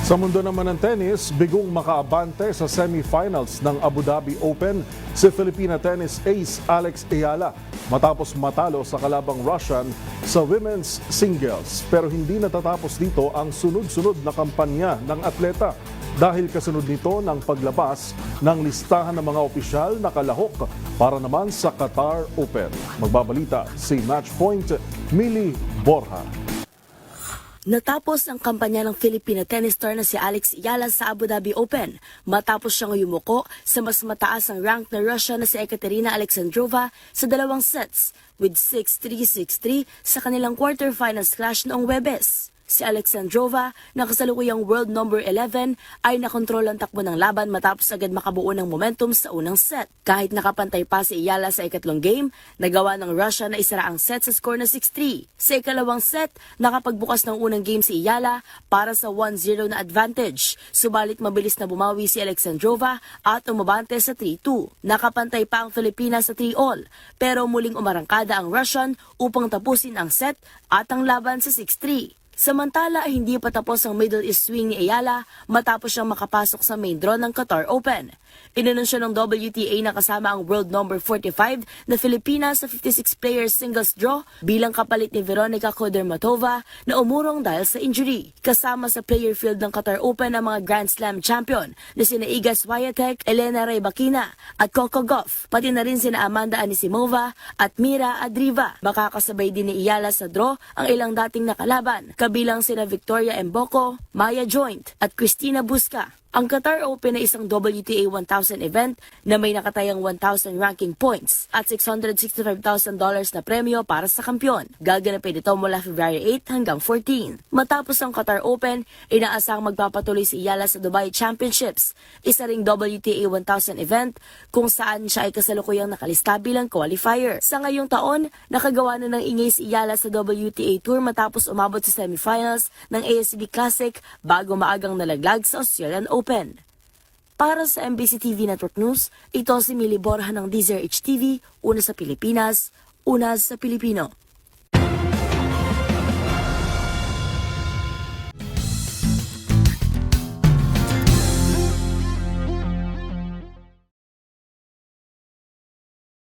Sa mundo naman ng tennis, bigong makaabante sa semifinals ng Abu Dhabi Open si Filipina tennis ace Alex Ayala matapos matalo sa kalabang Russian sa women's singles. Pero hindi natatapos dito ang sunod-sunod na kampanya ng atleta dahil kasunod nito ng paglabas ng listahan ng mga opisyal na kalahok para naman sa Qatar Open. Magbabalita si Matchpoint Millie Borja. Natapos ang kampanya ng Filipina tennis star na si Alex Ayala sa Abu Dhabi Open matapos siyang yumuko sa mas mataas ang rank na Russian na si Ekaterina Alexandrova sa 2 sets with 6-3, 6-3 sa kanilang quarterfinals clash noong Huwebes. Si Alexandrova, na kasalukuyang world number 11, ay nakontrol ang takbo ng laban matapos agad makabuo ng momentum sa unang set. Kahit nakapantay pa si Ayala sa ikatlong game, nagawa ng Russia na isara ang set sa score na 6-3. Sa ikalawang set, nakapagbukas ng unang game si Ayala para sa 1-0 na advantage. Subalit mabilis na bumawi si Alexandrova at umabante sa 3-2. Nakapantay pa ang Pilipinas sa 3-all, pero muling umarangkada ang Russian upang tapusin ang set at ang laban sa 6-3. Samantala ay hindi pa tapos ang Middle East swing ni Ayala matapos siyang makapasok sa main draw ng Qatar Open. Inanunsyo ng WTA na kasama ang world number 45 na Filipinas sa 56 players singles draw bilang kapalit ni Veronica Kudermatova na umurong dahil sa injury. Kasama sa player field ng Qatar Open ang mga Grand Slam champion na sina Iga Swiatek, Elena Rybakina at Coco Gauff, pati na rin sina Amanda Anisimova at Mira Andreeva. Makakasabay din ni Ayala sa draw ang ilang dating nakalaban, kabilang sina Victoria Mboko, Maya Joint at Cristina Busca. Ang Qatar Open ay isang WTA 1000 event na may nakatayang 1,000 ranking points at $665,000 na premyo para sa kampiyon. Gaganapin ito mula February 8 hanggang 14. Matapos ang Qatar Open, inaasang magpapatuloy si Ayala sa Dubai Championships, isa ring WTA 1000 event kung saan siya ay kasalukuyang nakalista bilang qualifier. Sa ngayong taon, nakagawa na ng ingay si Ayala sa WTA Tour matapos umabot sa semifinals ng ASB Classic bago maagang nalaglag sa Australian Open. Para sa MBC TV Network News, ito si Millie Borja ng DZRH TV, una sa Pilipinas, una sa Pilipino.